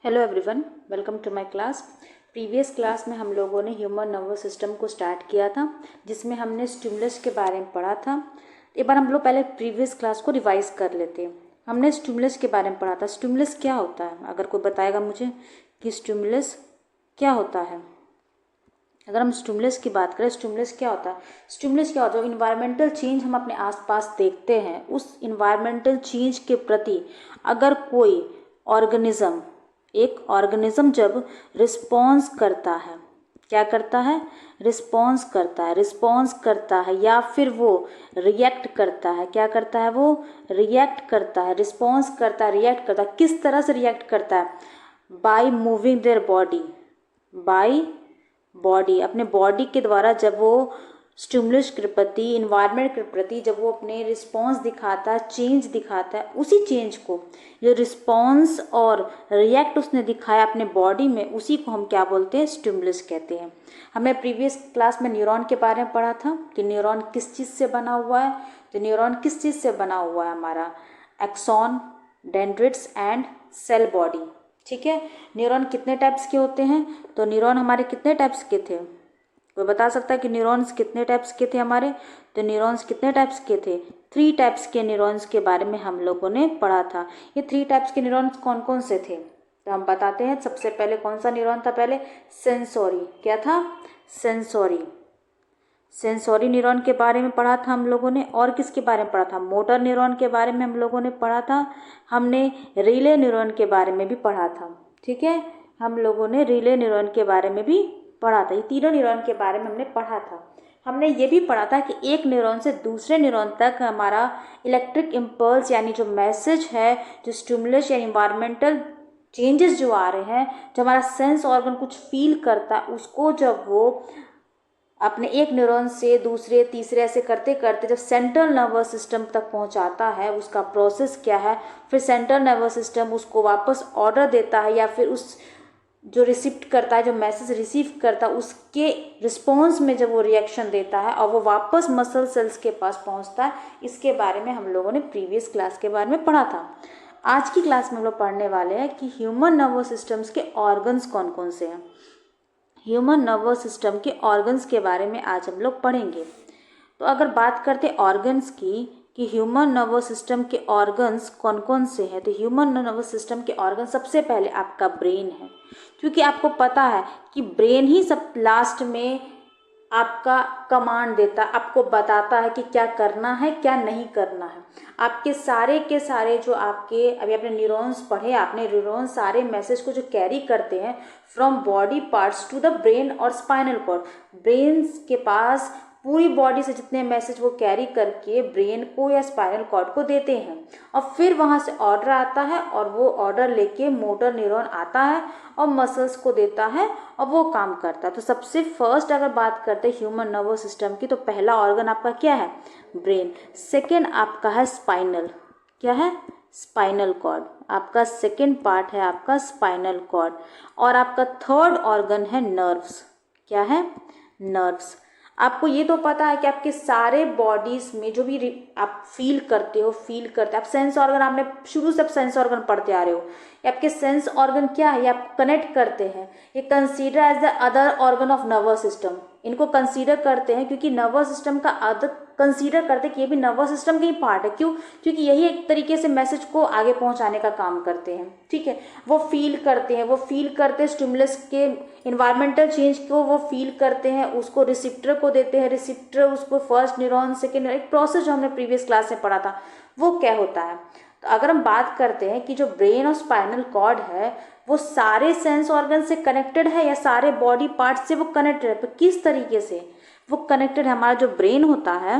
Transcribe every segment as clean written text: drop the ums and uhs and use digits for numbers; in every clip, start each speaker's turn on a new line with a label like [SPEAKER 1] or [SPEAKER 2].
[SPEAKER 1] Hello everyone, welcome to my class. Previous class में हम लोगों ने ह्यूमन नर्वस सिस्टम को स्टार्ट किया था, जिसमें हमने स्टिमुलस के बारे में पढ़ा था। एक बार हम लोग पहले प्रीवियस क्लास को रिवाइज कर लेते हैं। हमने स्टिमुलस के बारे में पढ़ा था। स्टिमुलस क्या होता है? अगर कोई बताएगा मुझे कि स्टिमुलस क्या होता है। अगर हम स्टिमुलस की बात करें, स्टिमुलस क्या होता है? स्टिमुलस क्या होता है? जो इन्वायरमेंटल चेंज हम अपने आसपास देखते हैं, उस इन्वायरमेंटल चेंज के प्रति अगर कोई ऑर्गेनिज्म, एक ऑर्गेनिज्म जब रिस्पॉन्स करता है, क्या करता है? रिस्पॉन्स करता है, रिस्पॉन्स करता है या फिर वो रिएक्ट करता है। क्या करता है? वो रिएक्ट करता है, रिस्पॉन्स करता है, रिएक्ट करता है। किस तरह से रिएक्ट करता है? By moving their body, by body, अपने बॉडी के द्वारा जब वो स्टिमुलस के प्रति, इन्वायरमेंट के प्रति जब वो अपने रिस्पॉन्स दिखाता है, चेंज दिखाता है, उसी चेंज को, जो रिस्पॉन्स और रिएक्ट उसने दिखाया अपने बॉडी में, उसी को हम क्या बोलते हैं? स्टिमुलस कहते हैं। हमने प्रीवियस क्लास में न्यूरॉन के बारे में पढ़ा था कि न्यूरॉन किस चीज़ से बना हुआ है। तो न्यूरॉन किस चीज़ से बना हुआ है? हमारा एक्सॉन, डेंड्रिट्स एंड सेल बॉडी। ठीक है। न्यूरॉन कितने टाइप्स के होते हैं? तो न्यूरॉन हमारे कितने टाइप्स के थे? कोई बता सकता है कि न्यूरॉन्स कितने टाइप्स के थे हमारे? तो न्यूरॉन्स कितने टाइप्स के थे? 3 टाइप्स के न्यूरॉन्स के बारे में हम लोगों ने पढ़ा था। ये 3 टाइप्स के न्यूरॉन्स कौन कौन से थे? तो हम बताते हैं। सबसे पहले कौन सा न्यूरॉन था? पहले सेंसोरी। क्या था? सेंसोरी। सेंसोरी न्यूरॉन के बारे में पढ़ा था हम लोगों ने। और किसके बारे में पढ़ा था? मोटर न्यूरॉन के बारे में हम लोगों ने पढ़ा था। हमने रिले न्यूरॉन के बारे में भी पढ़ा था। ठीक है, हम लोगों ने रिले न्यूरॉन के बारे में भी पढ़ा था। ये तीनों न्यूरॉन के बारे में हमने पढ़ा था। हमने ये भी पढ़ा था कि एक न्यूरॉन से दूसरे न्यूरॉन तक हमारा इलेक्ट्रिक इम्पल्स, यानी जो मैसेज है, जो स्टिमुलस या इन्वायरमेंटल चेंजेस जो आ रहे हैं, जो हमारा सेंस ऑर्गन कुछ फील करता है, उसको जब वो अपने एक न्यूरॉन से दूसरे, तीसरे, ऐसे करते करते जब सेंट्रल नर्वस सिस्टम तक पहुंचाता है, उसका प्रोसेस क्या है, फिर सेंट्रल नर्वस सिस्टम उसको वापस ऑर्डर देता है, या फिर उस जो रिसीव करता है, जो मैसेज रिसीव करता है, उसके रिस्पॉन्स में जब वो रिएक्शन देता है और वो वापस मसल सेल्स के पास पहुंचता है। इसके बारे में हम लोगों ने प्रीवियस क्लास के बारे में पढ़ा था। आज की क्लास में हम लोग पढ़ने वाले हैं कि ह्यूमन नर्वस सिस्टम्स के ऑर्गन्स कौन कौन से हैं। ह्यूमन नर्वस सिस्टम के ऑर्गन्स के बारे में आज हम लोग पढ़ेंगे। तो अगर बात करते ऑर्गन्स की, कि ह्यूमन नर्वस सिस्टम के ऑर्गन्स कौन कौन से हैं, तो ह्यूमन नर्वस सिस्टम के ऑर्गन सबसे पहले आपका ब्रेन है। क्योंकि आपको पता है कि ब्रेन ही सब लास्ट में आपका कमांड देता, आपको बताता है कि क्या करना है, क्या नहीं करना है। आपके सारे के सारे जो आपके, अभी आपने न्यूरॉन्स पढ़े, आपने न्यूरॉन्स सारे मैसेज को जो कैरी करते हैं from body parts to the brain और स्पाइनल कॉर्ड। ब्रेन के पास पूरी बॉडी से जितने मैसेज वो कैरी करके ब्रेन को या स्पाइनल कॉर्ड को देते हैं, और फिर वहाँ से ऑर्डर आता है, और वो ऑर्डर लेके मोटर न्यूरॉन आता है और मसल्स को देता है और वो काम करता है। तो सबसे फर्स्ट अगर बात करते हैं ह्यूमन नर्वस सिस्टम की, तो पहला ऑर्गन आपका क्या है? ब्रेन। सेकेंड आपका है स्पाइनल। क्या है? Spinal cord. आपका सेकेंड पार्ट है आपका स्पाइनल कॉर्ड। और आपका थर्ड ऑर्गन है नर्व्स। क्या है? नर्व्स। आपको ये तो पता है कि आपके सारे बॉडीज में जो भी आप फील करते हो, आप सेंस ऑर्गन, आपने शुरू से आप सेंस ऑर्गन पढ़ते आ रहे हो। ये आपके सेंस ऑर्गन क्या है? ये आप कनेक्ट करते हैं। ये consider as the other organ of nervous system. इनको कंसीडर करते हैं क्योंकि नर्वस सिस्टम का अदर कंसीडर करते हैं कि ये भी नर्वस सिस्टम का ही पार्ट है। क्यों? क्योंकि यही एक तरीके से मैसेज को आगे पहुंचाने का काम करते हैं। ठीक है, वो फील करते हैं, स्टिमुलस के इन्वायरमेंटल चेंज को वो फील करते हैं, उसको रिसिप्टर को देते हैं, रिसिप्टर उसको फर्स्ट न्यूरॉन, सेकेंड, एक प्रोसेस जो हमने प्रीवियस क्लास में पढ़ा था, वो क्या होता है। तो अगर हम बात करते हैं कि जो ब्रेन और स्पाइनल कॉर्ड है, वो सारे सेंस ऑर्गन से कनेक्टेड है या सारे बॉडी पार्ट से वो कनेक्टेड है, तो किस तरीके से वो कनेक्टेड है? हमारा जो ब्रेन होता है,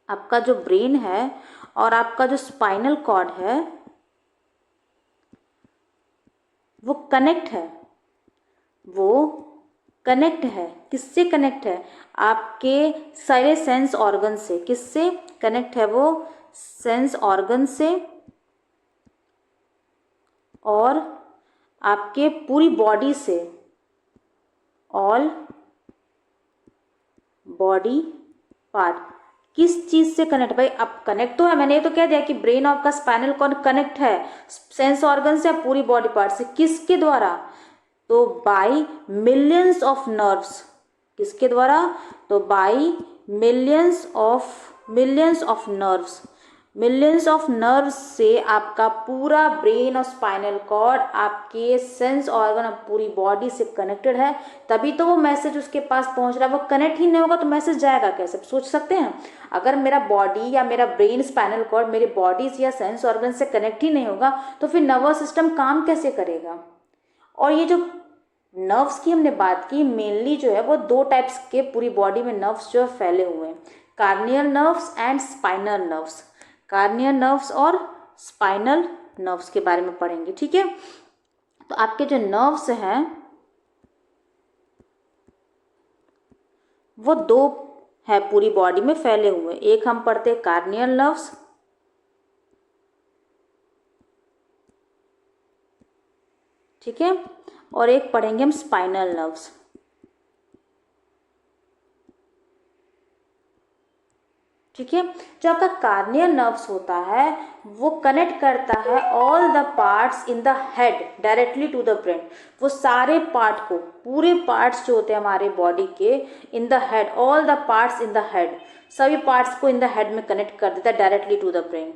[SPEAKER 1] आपका जो ब्रेन है और आपका जो स्पाइनल कॉर्ड है, वो कनेक्ट है। वो कनेक्ट है। किससे कनेक्ट है? आपके सारे सेंस ऑर्गन से। किससे कनेक्ट है? वो सेंस ऑर्गन से और आपके पूरी बॉडी से, ऑल बॉडी पार्ट। किस चीज से कनेक्ट, भाई अब कनेक्ट तो है, मैंने ये तो कह दिया कि ब्रेन आपका स्पाइनल कॉर्ड कनेक्ट है सेंस ऑर्गन से, पूरी बॉडी पार्ट से, किसके द्वारा, तो बाई मिलियंस ऑफ नर्व्स, किसके द्वारा, तो by millions of nerves, millions of nerves से आपका पूरा ब्रेन और स्पाइनल कॉर्ड आपके सेंस ऑर्गन और पूरी बॉडी से कनेक्टेड है, तभी तो वो मैसेज उसके पास पहुंच रहा है। वो कनेक्ट ही नहीं होगा तो मैसेज जाएगा कैसे, सोच सकते हैं। अगर मेरा बॉडी या मेरा ब्रेन स्पाइनल कॉर्ड मेरे बॉडी से या सेंस ऑर्गन से कनेक्ट ही नहीं होगा तो फिर नर्वस सिस्टम काम कैसे करेगा। और ये जो नर्व्स की हमने बात की, मेनली जो है वो दो टाइप्स के पूरी बॉडी में नर्व्स जो है फैले हुए हैं, corneal nerves and spinal nerves, corneal nerves और स्पाइनल नर्व्स के बारे में पढ़ेंगे, ठीक है। तो आपके जो नर्व्स हैं वो दो है पूरी बॉडी में फैले हुए, एक हम पढ़ते हैं कार्नियल नर्व्स, ठीक है, और एक पढ़ेंगे हम स्पाइनल नर्व्स, ठीक है। जो आपका कार्नियल नर्व्स होता है वो कनेक्ट करता है all the parts in the head directly to the brain, वो सारे पार्ट को, पूरे पार्ट्स जो होते हैं हमारे बॉडी के इन the head, all the parts in the head, सभी पार्ट्स को इन द हेड में कनेक्ट कर देता है डायरेक्टली टू द ब्रेन।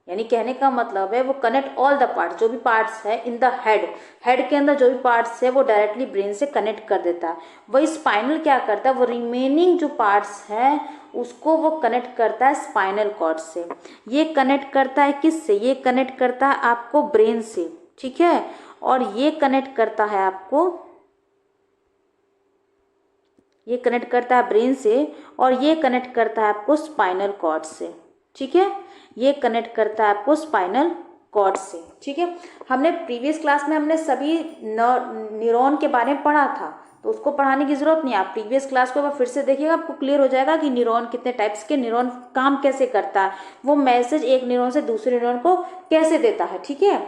[SPEAKER 1] यानी कहने का मतलब है वो कनेक्ट ऑल द पार्ट्स, जो भी पार्ट्स है इन द हेड, हेड के अंदर जो भी पार्ट्स है वो डायरेक्टली ब्रेन से कनेक्ट कर देता है। वही स्पाइनल क्या करता है, वो रिमेनिंग जो पार्ट्स हैं उसको वो कनेक्ट करता है स्पाइनल कॉर्ड से। ये कनेक्ट करता है किससे, ये कनेक्ट करता है आपको ब्रेन से, ठीक है, और ये कनेक्ट करता है आपको, ये कनेक्ट करता है ब्रेन से, और ये कनेक्ट करता है आपको स्पाइनल कॉर्ड से, ठीक है, ये कनेक्ट करता है आपको स्पाइनल कॉर्ड से, ठीक है। हमने प्रीवियस क्लास में हमने सभी न्यूरॉन के बारे में पढ़ा था, तो उसको पढ़ाने की जरूरत नहीं है, आप प्रीवियस क्लास को फिर से देखिएगा, आपको क्लियर हो जाएगा कि न्यूरॉन कितने टाइप्स के, न्यूरॉन काम कैसे करता है, वो मैसेज एक न्यूरॉन से दूसरे न्यूरॉन को कैसे देता है, ठीक है।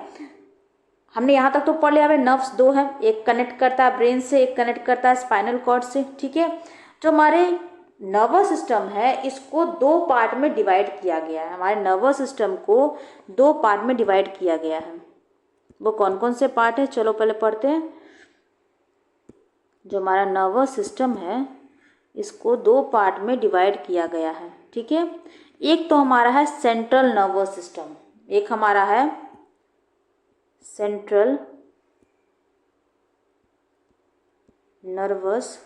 [SPEAKER 1] हमने यहाँ तक तो पढ़ लिया है, नर्व्स दो है, एक कनेक्ट करता है ब्रेन से, एक कनेक्ट करता है स्पाइनल कॉर्ड से, ठीक है। जो हमारे नर्वस सिस्टम है इसको दो पार्ट में डिवाइड किया गया है, हमारे नर्वस सिस्टम को दो पार्ट में डिवाइड किया गया है। वो कौन कौन से पार्ट है, चलो पहले पढ़ते हैं। जो हमारा नर्वस सिस्टम है इसको दो पार्ट में डिवाइड किया गया है, ठीक है। एक तो हमारा है सेंट्रल नर्वस सिस्टम, एक हमारा है सेंट्रल नर्वस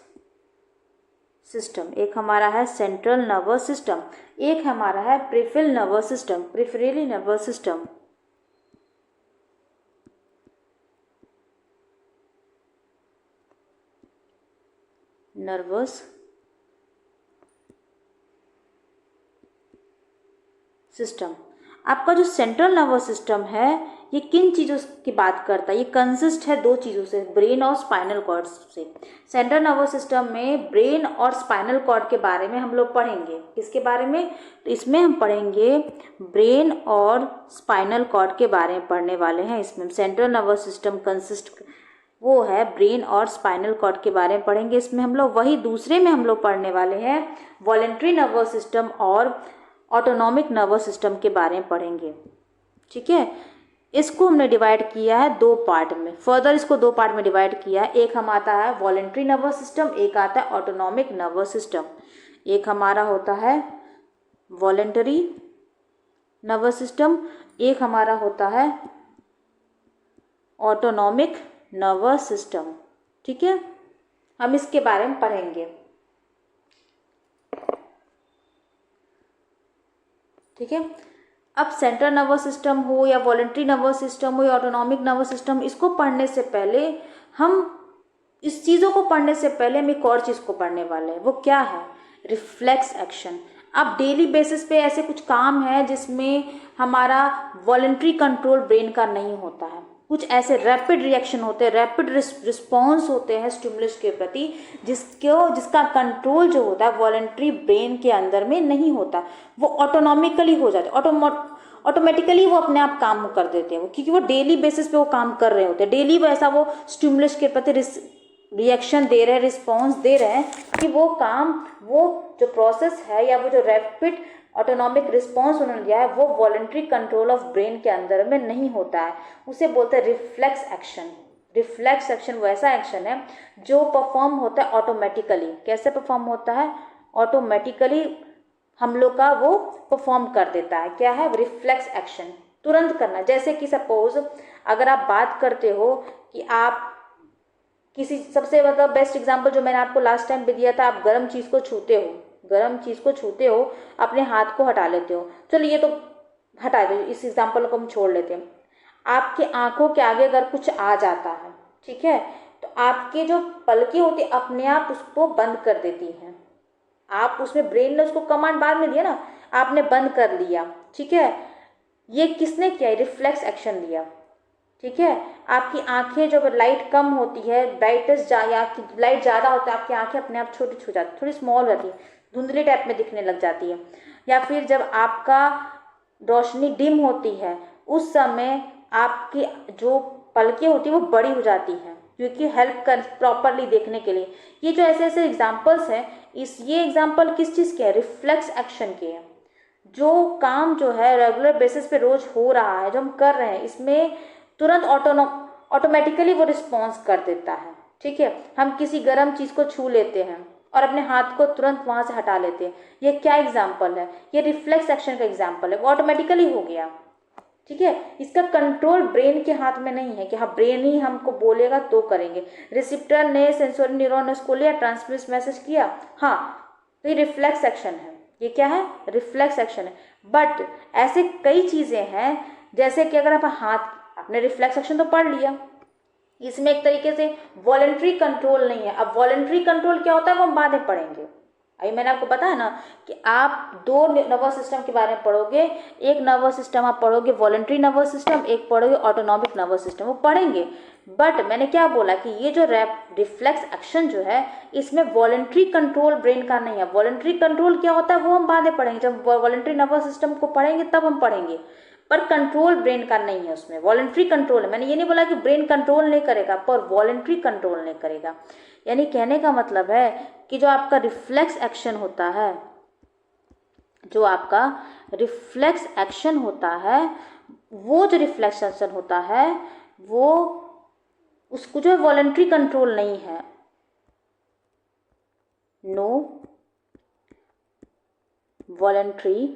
[SPEAKER 1] सिस्टम, एक हमारा है सेंट्रल नर्वस सिस्टम, एक हमारा है peripheral nervous system, peripheral nervous system. Nervous system, आपका जो सेंट्रल नर्वस सिस्टम है ये किन चीज़ों की बात करता है, ये कंसिस्ट है दो चीज़ों से, ब्रेन और स्पाइनल कॉर्ड से। सेंट्रल नर्वस सिस्टम में ब्रेन और स्पाइनल कॉर्ड के बारे में हम लोग पढ़ेंगे, किसके बारे में, तो इसमें हम पढ़ेंगे ब्रेन और स्पाइनल कॉर्ड के बारे में पढ़ने वाले हैं। इसमें सेंट्रल नर्वस सिस्टम कंसिस्ट वो है ब्रेन और स्पाइनल कॉर्ड के बारे में पढ़ेंगे इसमें हम लोग। वही दूसरे में हम लोग पढ़ने वाले हैं वॉलेंट्री नर्वस सिस्टम और ऑटोनॉमिक नर्वस सिस्टम के बारे में पढ़ेंगे, ठीक है। इसको हमने डिवाइड किया है दो पार्ट में, फर्दर इसको दो पार्ट में डिवाइड किया है। एक हम आता है वॉलेंट्री नर्वस सिस्टम, एक आता है ऑटोनॉमिक नर्वस सिस्टम। एक हमारा होता है वॉलेंटरी नर्वस सिस्टम, एक हमारा होता है ऑटोनॉमिक नर्वस सिस्टम, ठीक है। हम इसके बारे में पढ़ेंगे, ठीक है। अब सेंट्रल नर्वस सिस्टम हो या वॉलेंट्री नर्वस सिस्टम हो या ऑटोनॉमिक नर्वस सिस्टम, इसको पढ़ने से पहले हम इस चीज़ों को पढ़ने से पहले हम एक और चीज़ को पढ़ने वाले हैं, वो क्या है, रिफ्लेक्स एक्शन। अब डेली बेसिस पे ऐसे कुछ काम है जिसमें हमारा वॉलेंट्री कंट्रोल ब्रेन का नहीं होता है, कुछ ऐसे रैपिड रिएक्शन होते हैं, रैपिड रिस्पॉन्स होते हैं स्टिमुलस के प्रति, जिसका कंट्रोल जो होता है वॉलेंट्री ब्रेन के अंदर में नहीं होता, वो ऑटोनॉमिकली हो जाते हैं, ऑटोमेटिकली वो अपने आप काम कर देते हैं, वो क्योंकि वो डेली बेसिस पे वो काम कर रहे होते हैं, डेली वैसा वो स्टिमुलस के प्रति रिएक्शन दे रहे हैं, रिस्पॉन्स दे रहे हैं कि वो काम, वो जो प्रोसेस है या वो जो रैपिड ऑटोनॉमिक रिस्पॉन्स उन्होंने दिया है वो वॉलंटरी कंट्रोल ऑफ ब्रेन के अंदर में नहीं होता है, उसे बोलते हैं रिफ्लेक्स एक्शन। रिफ्लेक्स एक्शन वो ऐसा एक्शन है जो परफॉर्म होता है ऑटोमेटिकली। कैसे परफॉर्म होता है? ऑटोमेटिकली हम लोग का वो परफॉर्म कर देता है। क्या है? रिफ्लेक्स एक्शन, तुरंत करना। जैसे कि सपोज अगर आप बात करते हो कि आप किसी, सबसे मतलब बेस्ट एग्जांपल जो मैंने आपको लास्ट टाइम भी दिया था, आप गर्म चीज़ को छूते हो, गर्म चीज़ को छूते हो, अपने हाथ को हटा लेते हो। चलो ये तो हटा दो, इस एग्जांपल को हम छोड़ लेते हैं। आपकी आंखों के आगे अगर कुछ आ जाता है, ठीक है, तो आपकी जो पलकें होती है अपने आप उसको बंद कर देती हैं। आप उसमें ब्रेन ने उसको कमांड बाद में दिया ना, आपने बंद कर लिया, ठीक है। ये किसने किया? रिफ्लेक्स एक्शन दिया, ठीक है। आपकी आंखें जब लाइट कम होती है, ब्राइटनेस या लाइट ज़्यादा होता है, आपकी आंखें अपने आप छोटी हो जाती, थोड़ी स्मॉल रहती है, धुंधली टाइप में दिखने लग जाती है। या फिर जब आपका रोशनी डिम होती है उस समय आपकी जो पलकें होती है वो बड़ी हो जाती हैं, क्योंकि हेल्प कर प्रॉपरली देखने के लिए। ये जो ऐसे ऐसे एग्जाम्पल्स हैं, ये एग्जाम्पल किस चीज़ के हैं? रिफ्लेक्स एक्शन के हैं। जो काम जो है रेगुलर बेसिस पे रोज हो रहा है, जो हम कर रहे हैं, इसमें तुरंत ऑटोमेटिकली वो रिस्पॉन्स कर देता है, ठीक है। हम किसी गर्म चीज़ को छू लेते हैं और अपने हाथ को तुरंत वहाँ से हटा लेते हैं। ये क्या एग्जाम्पल है? ये रिफ्लेक्स एक्शन का एग्जाम्पल है, वो ऑटोमेटिकली हो गया, ठीक है। इसका कंट्रोल ब्रेन के हाथ में नहीं है कि हाँ ब्रेन ही हमको बोलेगा तो करेंगे। रिसेप्टर ने, सेंसोरी न्यूरॉन ने उसको लिया, ट्रांसमिट मैसेज किया, हाँ, तो ये रिफ्लेक्स एक्शन है। ये क्या है? रिफ्लेक्स एक्शन है। बट ऐसे कई चीज़ें हैं, जैसे कि अगर आप हाथ, आपने रिफ्लेक्स एक्शन तो पढ़ लिया, इसमें एक तरीके से वॉलंटरी कंट्रोल नहीं है। अब वॉलंटरी कंट्रोल क्या होता है वो हम बाद में पढ़ेंगे। अभी मैंने आपको बताया ना कि आप दो नर्वस सिस्टम के बारे में पढ़ोगे। एक नर्वस सिस्टम आप पढ़ोगे वॉलंटरी नर्वस सिस्टम, एक पढ़ोगे ऑटोनॉमिक नर्वस सिस्टम, वो पढ़ेंगे। बट मैंने क्या बोला कि ये जो रिफ्लेक्स एक्शन जो है इसमें वॉलंटरी कंट्रोल ब्रेन का नहीं है। वॉलंटरी कंट्रोल क्या होता है वो हम बाद में पढ़ेंगे, जब वॉलंटरी नर्वस सिस्टम को पढ़ेंगे तब हम पढ़ेंगे। पर कंट्रोल ब्रेन का नहीं है, उसमें वॉलंटरी कंट्रोल है। मैंने ये नहीं बोला कि ब्रेन कंट्रोल नहीं करेगा, पर वॉलंटरी कंट्रोल नहीं करेगा। यानी कहने का मतलब है कि जो आपका रिफ्लेक्स एक्शन होता है, जो आपका रिफ्लेक्स एक्शन होता है, वो जो रिफ्लेक्स एक्शन होता है वो उसको जो है वॉलंटरी कंट्रोल नहीं है। No voluntary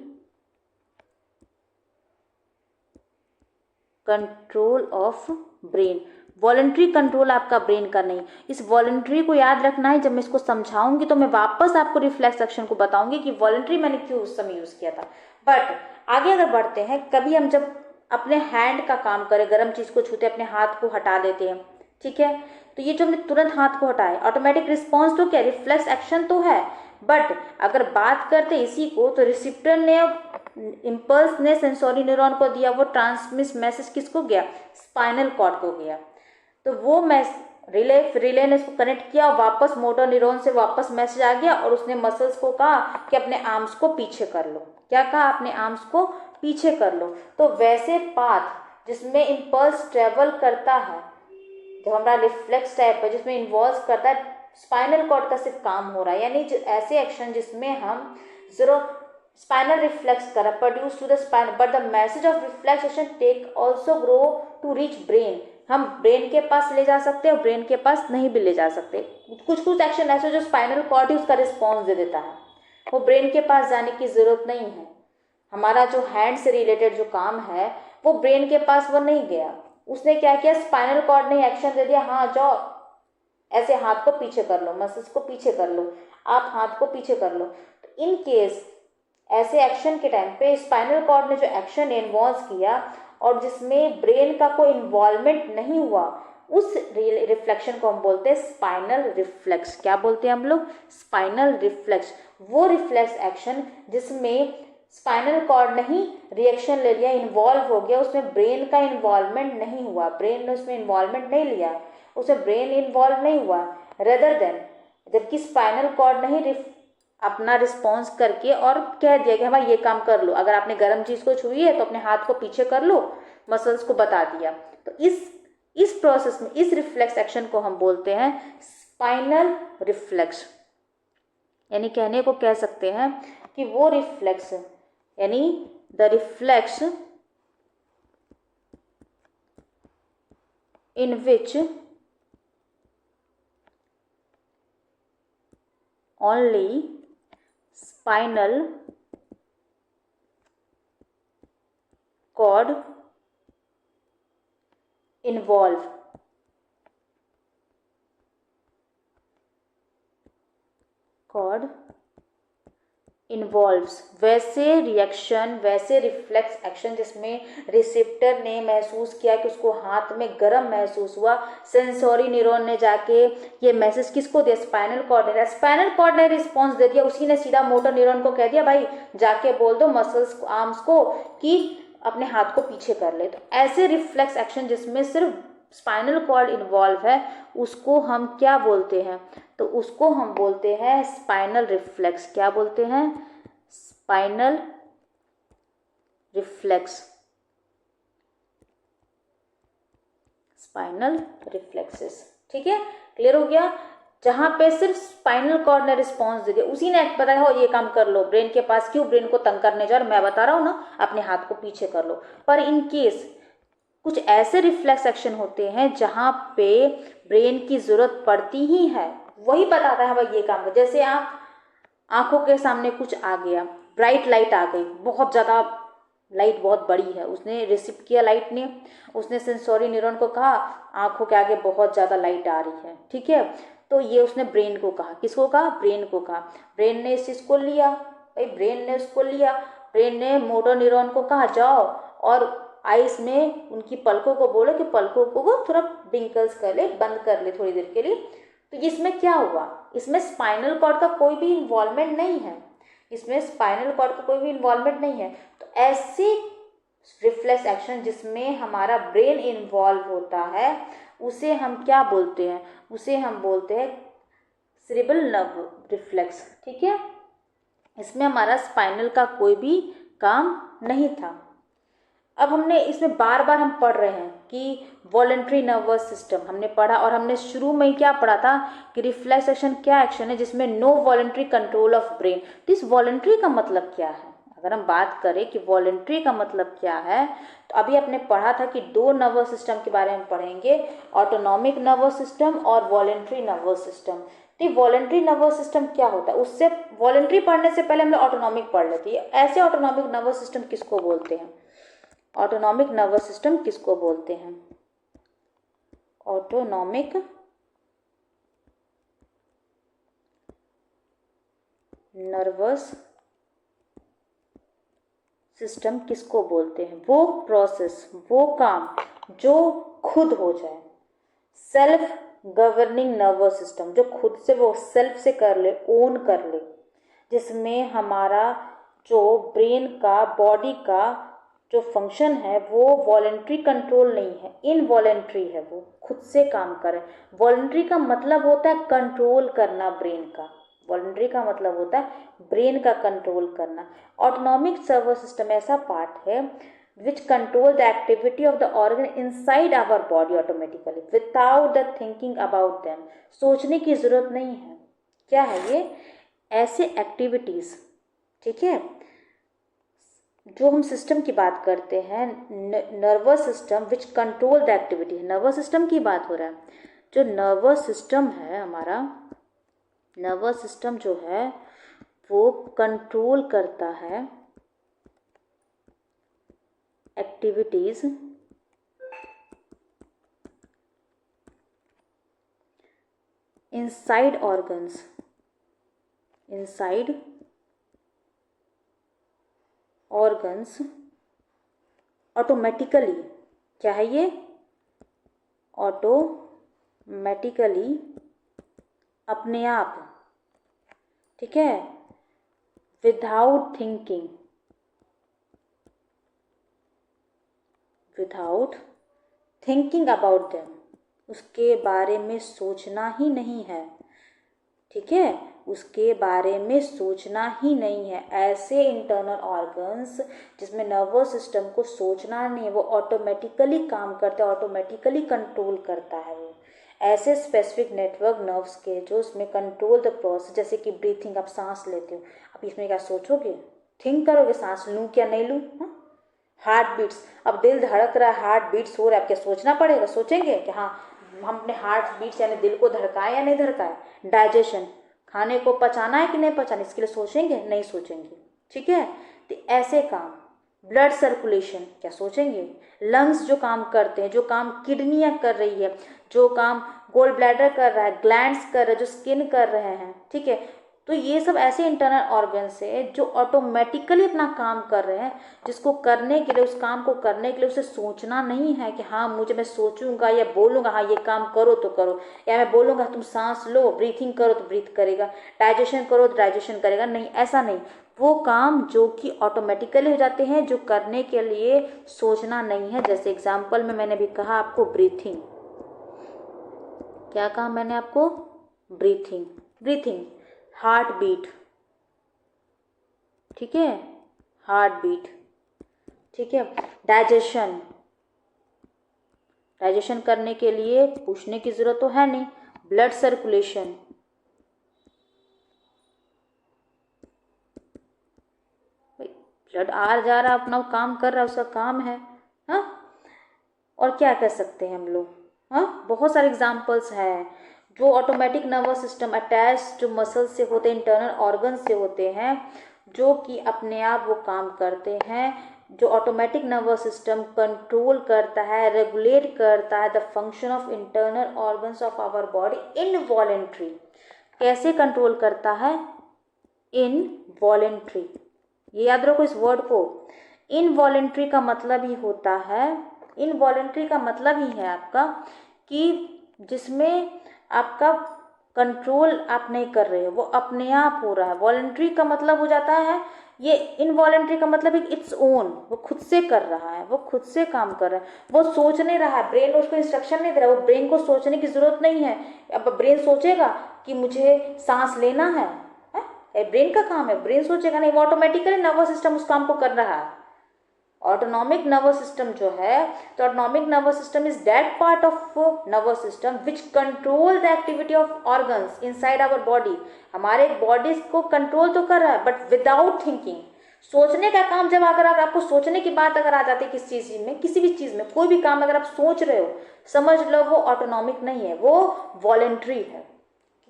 [SPEAKER 1] control of brain. Voluntary control आपका ब्रेन का नहीं। इस वॉलंटरी को याद रखना है। जब मैं इसको समझाऊंगी तो मैं वापस आपको रिफ्लेक्स एक्शन को बताऊंगी कि वॉलंटरी मैंने क्यों उस समय यूज किया था। बट आगे अगर बढ़ते हैं, कभी हम जब अपने हैंड का काम करें, गर्म चीज को छूते अपने हाथ को हटा देते हैं, ठीक है, तो ये जो हमने तुरंत हाथ को हटाए, ऑटोमेटिक रिस्पॉन्स तो क्या, रिफ्लेक्स एक्शन तो है। बट अगर बात करते इसी को, तो रिसिप्टर ने, इम्पल्स ने सेंसोरी न्यूरॉन को दिया, वो ट्रांसमिट मैसेज किसको गया, स्पाइनल कॉर्ड को गया। तो वो रिले ने इसको कनेक्ट किया, वापस मोटर न्यूरॉन से वापस मैसेज आ गया और उसने मसल्स को कहा कि अपने आर्म्स को पीछे कर लो। क्या कहा, अपने आर्म्स को पीछे कर लो। तो वैसे पाथ जिसमें इम्पल्स ट्रेवल करता है, जब हमारा रिफ्लेक्स टाइप है जिसमें इन्वॉल्व करता है, स्पाइनल कॉर्ड का सिर्फ काम हो रहा है। यानी ऐसे एक्शन जिसमें हम जीरो स्पाइनल रिफ्लेक्स कर produce to the spine, but the message of reflex action take also grow to reach brain. हम ब्रेन के पास ले जा सकते हैं और ब्रेन के पास नहीं भी ले जा सकते। कुछ कुछ एक्शन ऐसे जो स्पाइनल कॉर्ड है उसका रिस्पॉन्स दे देता है, वो ब्रेन के पास जाने की जरूरत नहीं है। हमारा जो हैंड से रिलेटेड जो काम है वो ब्रेन के पास वो नहीं गया, उसने क्या किया, स्पाइनल कॉर्ड ने एक्शन दे दिया, हाँ जाओ ऐसे हाथ को पीछे कर लो, मसल्स को पीछे कर लो, आप हाथ को पीछे कर लो। तो इन केस ऐसे एक्शन के टाइम पे स्पाइनल कॉर्ड ने जो एक्शन इन्वॉल्व किया और जिसमें ब्रेन का कोई इन्वॉल्वमेंट नहीं हुआ, उस रिफ्लेक्शन को हम बोलते हैं स्पाइनल रिफ्लेक्स। क्या बोलते हैं हम लोग, स्पाइनल रिफ्लेक्स। वो रिफ्लेक्स एक्शन जिसमें स्पाइनल कॉर्ड ने ही रिएक्शन ले लिया, इन्वॉल्व हो गया, उसमें ब्रेन का इन्वॉल्वमेंट नहीं हुआ, ब्रेन ने उसमें इन्वॉल्वमेंट नहीं लिया, उसमें ब्रेन इन्वॉल्व नहीं हुआ, रेदर देन जबकि स्पाइनल कॉर्ड ने ही अपना रिस्पॉन्स करके और कह दिया कि भाई ये काम कर लो, अगर आपने गर्म चीज़ को छुई है तो अपने हाथ को पीछे कर लो, मसल्स को बता दिया। तो इस प्रोसेस में इस रिफ्लेक्स एक्शन को हम बोलते हैं स्पाइनल रिफ्लेक्स, यानी कहने को कह सकते हैं कि वो रिफ्लेक्स, यानी the reflex in which only spinal cord involve, वैसे रिएक्शन, वैसे रिफ्लेक्स एक्शन जिसमें रिसेप्टर ने महसूस किया कि उसको हाथ में गर्म महसूस हुआ, सेंसोरी न्यूरॉन ने जाके ये मैसेज किसको दिया, स्पाइनल कॉर्ड ने, स्पाइनल कॉर्ड ने रिस्पॉन्स दे दिया, उसी ने सीधा मोटर न्यूरॉन को कह दिया भाई जाके बोल दो मसल्स आर्म्स को कि अपने हाथ को पीछे कर ले। तो ऐसे रिफ्लेक्स एक्शन जिसमें सिर्फ स्पाइनल कॉर्ड इन्वॉल्व है उसको हम क्या बोलते हैं, तो उसको हम बोलते हैं स्पाइनल रिफ्लेक्स। क्या बोलते हैं, स्पाइनल रिफ्लेक्स, स्पाइनल रिफ्लेक्सेस। ठीक है, क्लियर हो गया। जहां पे सिर्फ स्पाइनल कॉर्ड ने रिस्पॉन्स दे दिया, उसी ने बताया हो ये काम कर लो, ब्रेन के पास क्यों ब्रेन को तंग करने जा रहा, मैं बता रहा हूं ना अपने हाथ को पीछे कर लो। पर इन केस कुछ ऐसे रिफ्लेक्स एक्शन होते हैं जहां पे ब्रेन की जरूरत पड़ती ही है, वही बताता है भाई ये काम कर। जैसे आप आंखों के सामने कुछ आ गया, ब्राइट लाइट आ गई, बहुत ज़्यादा लाइट बहुत बड़ी है, उसने रिसीव किया लाइट ने, उसने सेंसोरी न्यूरॉन को कहा आंखों के आगे बहुत ज़्यादा लाइट आ रही है। ठीक है, तो ये उसने ब्रेन को कहा, किसको कहा, ब्रेन को कहा, ब्रेन ने इस चीज़ को लिया, भाई ब्रेन ने उसको लिया, ब्रेन ने मोटर न्यूरॉन को कहा जाओ और आइस में उनकी पलकों को बोलो कि पलकों को वो थोड़ा बिंकल्स कर ले, बंद कर ले थोड़ी देर के लिए। तो इसमें क्या हुआ, इसमें स्पाइनल कॉर्ड का कोई भी इन्वॉल्वमेंट नहीं है, इसमें स्पाइनल कॉर्ड का कोई भी इन्वॉल्वमेंट नहीं है। तो ऐसे रिफ्लेक्स एक्शन जिसमें हमारा ब्रेन इन्वॉल्व होता है उसे हम क्या बोलते हैं, उसे हम बोलते हैं सेरेब्रल नर्व रिफ्लेक्स। ठीक है, इसमें हमारा स्पाइनल का कोई भी काम नहीं था। अब हमने इसमें बार बार हम पढ़ रहे हैं कि वॉलेंट्री नर्वस सिस्टम हमने पढ़ा, और हमने शुरू में ही क्या पढ़ा था कि रिफ्लेक्स एक्शन क्या एक्शन है जिसमें no voluntary control of brain. तो इस वॉलेंट्री का मतलब क्या है, अगर हम बात करें कि वॉलेंट्री का मतलब क्या है, तो अभी आपने पढ़ा था कि दो नर्वस सिस्टम के बारे में पढ़ेंगे, ऑटोनॉमिक नर्वस सिस्टम और वॉलेंट्री नर्वस सिस्टम। तो वॉलेंट्री नर्वस सिस्टम क्या होता है, उससे वॉलेंट्री पढ़ने से पहले हमने ऑटोनॉमिक पढ़ लेते हैं। ऐसे ऑटोनॉमिक नर्वस सिस्टम किसको बोलते हैं, ऑटोनॉमिक नर्वस सिस्टम किसको बोलते हैं, ऑटोनॉमिक नर्वस सिस्टम किसको बोलते हैं, वो प्रोसेस, वो काम जो खुद हो जाए, सेल्फ गवर्निंग नर्वस सिस्टम, जो खुद से वो सेल्फ से कर ले, ओन कर ले, जिसमें हमारा जो ब्रेन का, बॉडी का जो फंक्शन है वो वॉलेंट्री कंट्रोल नहीं है, इनवॉलेंट्री है, वो खुद से काम करे। वॉलेंट्री का मतलब होता है कंट्रोल करना ब्रेन का, वॉलेंट्री का मतलब होता है ब्रेन का कंट्रोल करना। ऑटोनॉमिक नर्वस सिस्टम ऐसा पार्ट है which control the activity of the organ inside our body automatically without the thinking about them। सोचने की जरूरत नहीं है। क्या है ये, ऐसे एक्टिविटीज, ठीक है, जो हम सिस्टम की बात करते हैं, nervous system which control the activity, nervous system की बात हो रहा है। जो नर्वस सिस्टम है हमारा, नर्वस सिस्टम जो है वो कंट्रोल करता है activities inside organs, inside organs automatically. क्या है ये, ऑटोमेटिकली, अपने आप, ठीक है, without thinking, without thinking about them, उसके बारे में सोचना ही नहीं है, ठीक है, उसके बारे में सोचना ही नहीं है। ऐसे इंटरनल ऑर्गन्स जिसमें नर्वस सिस्टम को सोचना नहीं है, वो ऑटोमेटिकली काम करता है, ऑटोमेटिकली कंट्रोल करता है वो। ऐसे स्पेसिफिक नेटवर्क नर्व्स के जो उसमें कंट्रोल द प्रोसेस, जैसे कि ब्रीथिंग, आप सांस लेते हो, अब इसमें क्या सोचोगे, थिंक करोगे सांस लूँ क्या नहीं लूँ। हार्ट बीट्स, अब दिल धड़क रहा है, हार्ट बीट्स हो रहा है, अब क्या सोचना पड़ेगा, सोचेंगे कि हाँ हम अपने हार्ट बीट्स यानी दिल को धड़काएं या नहीं धड़काएं। डाइजेशन, खाने को पचाना है कि नहीं पचाना, इसके लिए सोचेंगे, नहीं सोचेंगे, ठीक है। तो ऐसे काम, ब्लड सर्कुलेशन, क्या सोचेंगे। लंग्स जो काम करते हैं, जो काम किडनियाँ कर रही है, जो काम गोल ब्लैडर कर रहा है, ग्लैंड्स कर रहे हैं, जो स्किन कर रहे हैं, ठीक है। तो ये सब ऐसे इंटरनल ऑर्गन्स है जो ऑटोमेटिकली अपना काम कर रहे हैं, जिसको करने के लिए, उस काम को करने के लिए उसे सोचना नहीं है कि हाँ मुझे, मैं सोचूंगा या बोलूंगा हाँ ये काम करो तो करो, या मैं बोलूंगा तुम सांस लो, ब्रीथिंग करो तो ब्रीथ करेगा, डाइजेशन करो तो डाइजेशन करेगा, नहीं, ऐसा नहीं। वो काम जो कि ऑटोमेटिकली हो जाते हैं, जो करने के लिए सोचना नहीं है। जैसे एग्जाम्पल में मैंने भी कहा आपको ब्रीथिंग, क्या कहा मैंने आपको, ब्रीथिंग, ब्रीथिंग, हार्ट बीट, ठीक है, हार्ट बीट, ठीक है। डाइजेशन, डाइजेशन करने के लिए पूछने की जरूरत तो है नहीं। ब्लड सर्कुलेशन, ब्लड आ जा रहा, अपना काम कर रहा है, उसका काम है। हाँ, और क्या कह सकते हैं हम लोग, हाँ बहुत सारे एग्जाम्पल्स हैं। जो ऑटोमेटिक नर्वस सिस्टम अटैच जो मसल से होते हैं, इंटरनल ऑर्गन से होते हैं, जो कि अपने आप वो काम करते हैं। जो ऑटोमेटिक नर्वस सिस्टम कंट्रोल करता है, रेगुलेट करता है the function of internal organs of our body involuntary. कैसे कंट्रोल करता है, इनवॉलेंट्री, ये याद रखो इस वर्ड को। इनवॉलेंट्री का मतलब ही होता है, इनवॉलेंट्री का मतलब ही है आपका कि जिसमें आपका कंट्रोल आप नहीं कर रहे हो, वो अपने आप हो रहा है। वॉलेंट्री का मतलब हो जाता है, ये इनवॉलेंट्री का मतलब है इट्स ओन, वो खुद से कर रहा है, वो खुद से काम कर रहा है, वो सोच नहीं रहा है, ब्रेन उसको इंस्ट्रक्शन नहीं दे रहा है, वो ब्रेन को सोचने की जरूरत नहीं है। अब ब्रेन सोचेगा कि मुझे सांस लेना है, ब्रेन का काम है, ब्रेन सोचेगा नहीं, वो ऑटोमेटिकली नर्वस सिस्टम उस काम को कर रहा है। ऑटोनॉमिक नर्वस सिस्टम जो है, तो autonomic nervous system is that part of nervous system which control the activity of organs inside our body. हमारे बॉडी को कंट्रोल तो कर रहा है बट विदाउट थिंकिंग। सोचने का काम, जब अगर आपको सोचने की बात अगर आ जाती है किसी चीज में, किसी भी चीज में, कोई भी काम अगर आप सोच रहे हो, समझ लो वो ऑटोनॉमिक नहीं है, वो वॉलेंट्री है।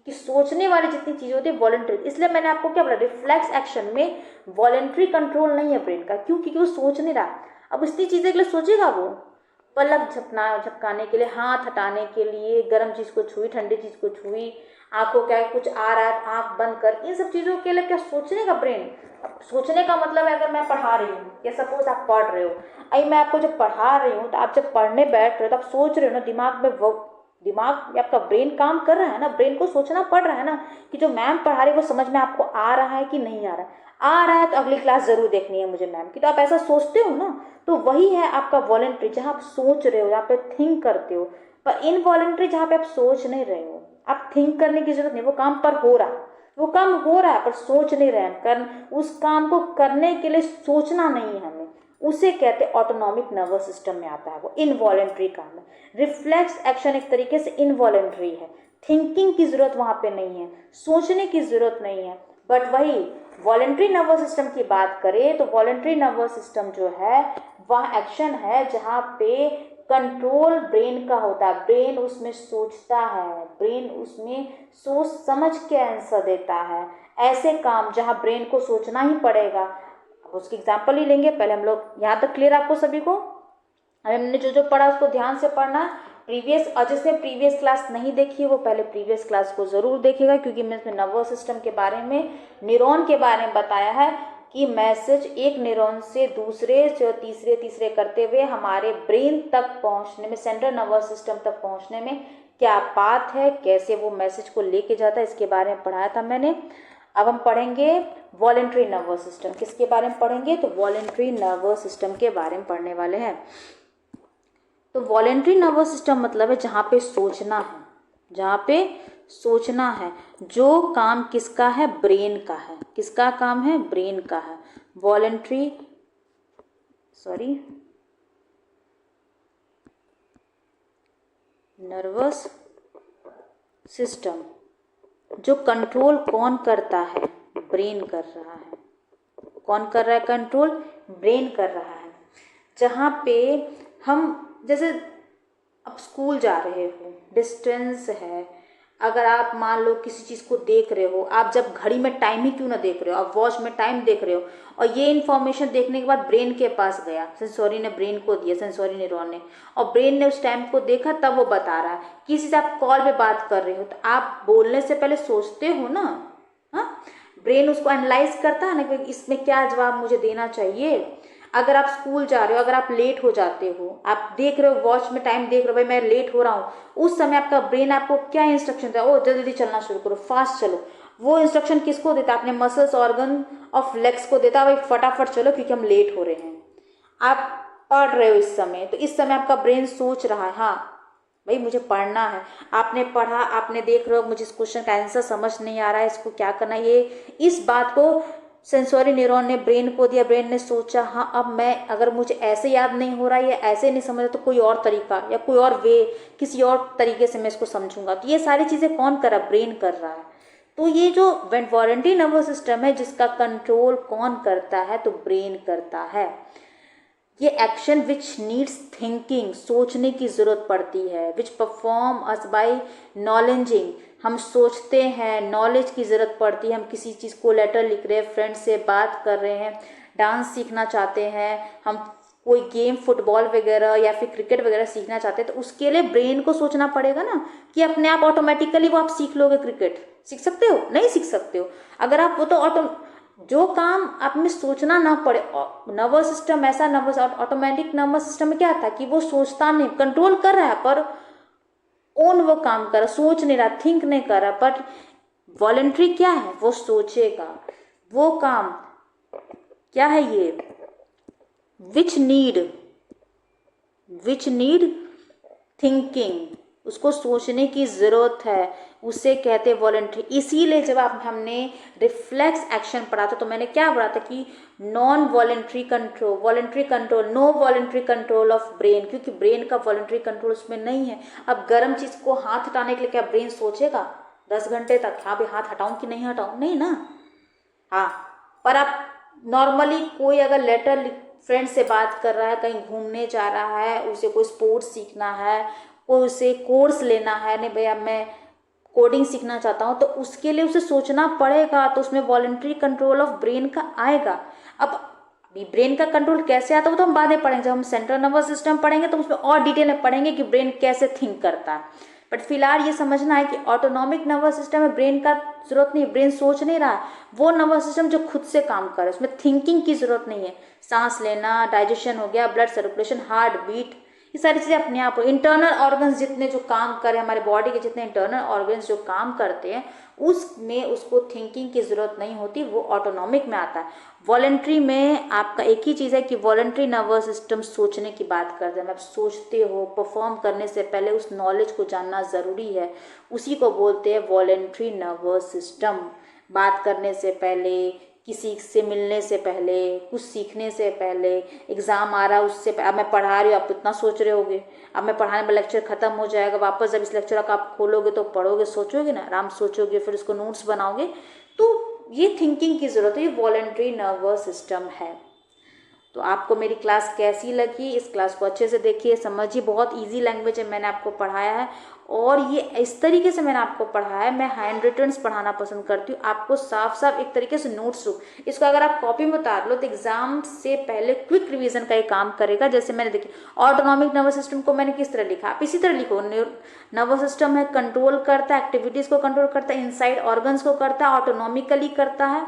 [SPEAKER 1] कि सोचने वाली जितनी चीजें होती है वॉलेंट्री, इसलिए मैंने आपको क्या बोला, रिफ्लेक्स एक्शन में वॉलेंट्री कंट्रोल नहीं है ब्रेन का। क्यों, क्योंकि वो सोच नहीं रहा। अब इतनी चीजें के लिए सोचेगा वो, पलक झपकाने के लिए, हाथ हटाने के लिए, गर्म चीज को छुई, ठंडी चीज को छुई, आंखों क्या कुछ आ रहा है आंख बंद कर, इन सब चीजों के लिए क्या सोचने का ब्रेन। अब सोचने का मतलब है, अगर मैं पढ़ा रही हूँ या सपोज आप पढ़ रहे हो, अभी मैं आपको जब पढ़ा रही हूँ तो आप जब पढ़ने बैठ रहे हो तो आप सोच रहे हो ना, दिमाग में वो दिमाग या आपका ब्रेन काम कर रहा है ना, ब्रेन को सोचना पड़ रहा है ना कि जो मैम पढ़ा रही है वो समझ में आपको आ रहा है कि नहीं आ रहा है। आ रहा है तो अगली क्लास जरूर देखनी है मुझे मैम की, तो आप ऐसा सोचते हो ना। तो वही है आपका वॉलेंट्री, जहाँ आप सोच रहे हो, जहाँ पे थिंक करते हो। पर इनवॉलेंट्री जहाँ पे आप सोच नहीं रहे हो, आप थिंक करने की जरूरत नहीं, वो काम पर हो रहा है, वो काम हो रहा है पर सोच नहीं रहे हैं। उस काम को करने के लिए सोचना नहीं है हमें, उसे कहते हैं ऑटोनॉमिक नर्वस सिस्टम में आता है, वो इनवॉलेंट्री काम है। रिफ्लेक्स एक्शन एक तरीके से इनवॉलेंट्री है, थिंकिंग की जरूरत वहां पे नहीं है, सोचने की जरूरत नहीं है। बट वही वॉलेंट्री नर्वस सिस्टम की बात करें तो वॉलेंट्री नर्वस सिस्टम जो है वह एक्शन है जहाँ पे कंट्रोल ब्रेन का होता है, ब्रेन उसमें सोचता है, ब्रेन उसमें सोच समझ के आंसर देता है। ऐसे काम जहाँ ब्रेन को सोचना ही पड़ेगा, अब उसकी एग्जाम्पल ही लेंगे। पहले हम लोग, यहाँ तक क्लियर आपको सभी को, हमने जो जो पढ़ा उसको ध्यान से पढ़ना। प्रीवियस, और जिसने प्रीवियस क्लास नहीं देखी है वो पहले प्रीवियस क्लास को ज़रूर देखेगा, क्योंकि मैं इसमें नर्वस सिस्टम के बारे में, न्यूरॉन के बारे में बताया है कि मैसेज एक न्यूरॉन से दूसरे से तीसरे तीसरे करते हुए हमारे ब्रेन तक पहुंचने में, सेंट्रल नर्वस सिस्टम तक पहुंचने में क्या बात है, कैसे वो मैसेज को लेके जाता है, इसके बारे में पढ़ाया था मैंने। अब हम पढ़ेंगे वॉलेंट्री नर्वस सिस्टम। किसके बारे में पढ़ेंगे, तो वॉलेंट्री नर्वस सिस्टम के बारे में पढ़ने वाले हैं। तो वॉलेंट्री नर्वस सिस्टम मतलब है जहाँ पे सोचना है, जहाँ पे सोचना है, जो काम किसका है, ब्रेन का है। किसका काम है, ब्रेन का है। वॉलेंट्री, नर्वस सिस्टम, जो कंट्रोल कौन करता है? ब्रेन कर रहा है। कौन कर रहा है कंट्रोल? ब्रेन कर रहा है। जहाँ पे हम जैसे अब स्कूल जा रहे हो, डिस्टेंस है, अगर आप मान लो किसी चीज़ को देख रहे हो, आप जब घड़ी में टाइम ही क्यों ना देख रहे हो, आप वॉच में टाइम देख रहे हो, और ये इन्फॉर्मेशन देखने के बाद ब्रेन के पास गया, सेंसोरी ने ब्रेन को दिया, सेंसोरी न्यूरॉन ने, और ब्रेन ने उस टाइम को देखा, तब वो बता रहा है। किसी से आप कॉल पे बात कर रहे हो तो आप बोलने से पहले सोचते हो ना, हाँ, ब्रेन उसको एनालाइज करता है ना कि इसमें क्या जवाब मुझे देना चाहिए। अगर आप स्कूल जा रहे हो, अगर आप लेट हो जाते हो, आप देख रहे हो वॉच में टाइम देख रहे हो, भाई मैं लेट हो रहा हूँ, उस समय आपका ब्रेन आपको क्या इंस्ट्रक्शन देता है? ओ जल्दी चलना शुरू करो, फास्ट चलो। वो इंस्ट्रक्शन किसको देता है? अपने मसल्स ऑर्गन ऑफ लेग्स को देता है, भाई फटाफट चलो क्योंकि हम लेट हो रहे हैं। आप पढ़ रहे हो इस समय, तो इस समय आपका ब्रेन सोच रहा है, हाँ भाई मुझे पढ़ना है। आपने पढ़ा, आपने देख रहे हो मुझे इस क्वेश्चन का आंसर समझ नहीं आ रहा है, इसको क्या करना है, ये इस बात को सेंसोरी न्यूरॉन ने ब्रेन को दिया। ब्रेन ने सोचा, हाँ अब मैं, अगर मुझे ऐसे याद नहीं हो रहा है या ऐसे नहीं समझ रहा, तो कोई और तरीका या कोई और वे, किसी और तरीके से मैं इसको समझूंगा। तो ये सारी चीज़ें कौन कर रहा है? ब्रेन कर रहा है। तो ये जो वॉलंटरी नर्वस सिस्टम है, जिसका कंट्रोल कौन करता है? तो ब्रेन करता है। ये एक्शन विच नीड्स थिंकिंग, सोचने की जरूरत पड़ती है, विच परफॉर्म अस बाय नॉलेजिंग, हम सोचते हैं, नॉलेज की ज़रूरत पड़ती है। हम किसी चीज़ को लेटर लिख रहे हैं, फ्रेंड से बात कर रहे हैं, डांस सीखना चाहते हैं, हम कोई गेम फुटबॉल वगैरह या फिर क्रिकेट वगैरह सीखना चाहते हैं, तो उसके लिए ब्रेन को सोचना पड़ेगा ना, कि अपने आप ऑटोमेटिकली वो आप सीख लोगे। क्रिकेट सीख सकते हो? नहीं सीख सकते हो। अगर आप वो तो जो काम आप में सोचना ना पड़े, नर्वस सिस्टम ऐसा, नर्वस ऑटोमेटिक नर्वस सिस्टम में क्या था कि वो सोचता नहीं, कंट्रोल कर रहा है पर ओन वो काम कर रहा, सोच नहीं रहा, थिंक नहीं कर रहा। बट वॉलंटरी क्या है? वो सोचेगा। वो काम क्या है? ये विच नीड थिंकिंग, उसको सोचने की जरूरत है, उसे कहते हैं वॉलंटरी। इसीलिए जब हमने रिफ्लेक्स एक्शन पढ़ा था, तो मैंने क्या पढ़ा था कि non voluntary control, voluntary control, no voluntary control of brain, क्योंकि ब्रेन का वॉलंटरी कंट्रोल उसमें नहीं है। अब गर्म चीज को हाथ हटाने के लिए क्या ब्रेन सोचेगा 10 घंटे तक, हाँ भी हाथ हटाऊं कि नहीं हटाऊं? नहीं ना। हाँ, पर आप नॉर्मली कोई अगर लेटर फ्रेंड से बात कर रहा है, कहीं घूमने जा रहा है, उसे कोई स्पोर्ट्स सीखना है, कोई उसे कोर्स लेना है, नहीं भैया मैं कोडिंग सीखना चाहता हूँ, तो उसके लिए उसे सोचना पड़ेगा, तो उसमें वॉलंटरी कंट्रोल ऑफ ब्रेन का आएगा। अब ब्रेन का कंट्रोल कैसे आता है वो तो हम बाद में पढ़ेंगे, जब हम सेंट्रल नर्वस सिस्टम पढ़ेंगे तो उसमें और डिटेल में पढ़ेंगे कि ब्रेन कैसे थिंक करता है। बट फिलहाल ये समझना है कि ऑटोनॉमिक नर्वस सिस्टम में ब्रेन का जरूरत नहीं, ब्रेन सोच नहीं रहा है। वो नर्वस सिस्टम जो खुद से काम करे, उसमें थिंकिंग की जरूरत नहीं है। सांस लेना, डाइजेशन हो गया, ब्लड सर्कुलेशन, हार्ट बीट, ये सारी चीजें अपने आप। इंटरनल ऑर्गन्स जितने जो काम करे, हमारे बॉडी के जितने इंटरनल ऑर्गन्स जो काम करते हैं, उसमें उसको थिंकिंग की जरूरत नहीं होती, वो ऑटोनॉमिक में आता है। वॉलंटरी में आपका एक ही चीज़ है कि वॉलंटरी नर्वस सिस्टम सोचने की बात करते हैं। आप सोचते हो, परफॉर्म करने से पहले उस नॉलेज को जानना ज़रूरी है, उसी को बोलते हैं वॉलंटरी नर्वस सिस्टम। बात करने से पहले, किसी से मिलने से पहले, कुछ सीखने से पहले, एग्ज़ाम आ रहा है उससे अब मैं पढ़ा रही हूँ, आप इतना सोच रहे होगे, अब मैं पढ़ाने में लेक्चर खत्म हो जाएगा, वापस जब इस लेक्चर का आप खोलोगे तो पढ़ोगे, सोचोगे ना, आराम सोचोगे, फिर उसको नोट्स बनाओगे। तो ये थिंकिंग की ज़रूरत है, ये वॉलंटरी नर्वस सिस्टम है। तो आपको मेरी क्लास कैसी लगी? इस क्लास को अच्छे से देखिए, समझिए, बहुत इजी लैंग्वेज है, मैंने आपको पढ़ाया है, और ये इस तरीके से मैंने आपको पढ़ाया है। मैं हैंड रिटन्स पढ़ाना पसंद करती हूँ, आपको साफ साफ एक तरीके से नोट्स दो। इसको अगर आप कॉपी में उतार लो तो एग्जाम से पहले क्विक रिवीजन का ये काम करेगा। जैसे मैंने देखिए ऑटोनॉमिक नर्वस सिस्टम को मैंने किस तरह लिखा, आप इसी तरह लिखो। नर्वस सिस्टम है, कंट्रोल करता है, एक्टिविटीज को कंट्रोल करता है, इनसाइड ऑर्गन्स को करता है, ऑटोनॉमिकली करता है,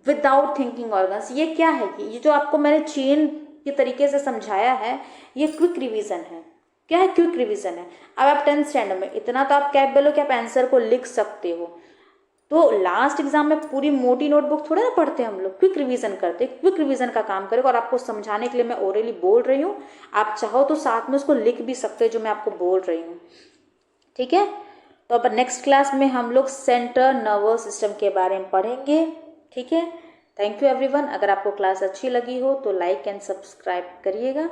[SPEAKER 1] विदाउट थिंकिंग ऑर्गन्स। ये क्या है कि ये जो आपको मैंने चेन के तरीके से समझाया है, ये क्विक रिवीजन है। क्या है? क्विक रिवीजन है। अब आप 10th स्टैंडर्ड में इतना तो आप कैपेबल हो कि आप आंसर को लिख सकते हो। तो लास्ट एग्जाम में पूरी मोटी नोटबुक थोड़ा ना पढ़ते हैं हम लोग, क्विक रिवीजन करते हैं। क्विक रिवीजन का काम करेगा, और आपको समझाने के लिए मैं ओरली बोल रही हूँ, आप चाहो तो साथ में उसको लिख भी सकते हो जो मैं आपको बोल रही हूँ। ठीक है, तो अब नेक्स्ट क्लास में हम लोग सेंट्रल नर्वस सिस्टम के बारे में पढ़ेंगे। ठीक है, थैंक यू एवरीवन। अगर आपको क्लास अच्छी लगी हो तो लाइक एंड सब्सक्राइब करिएगा।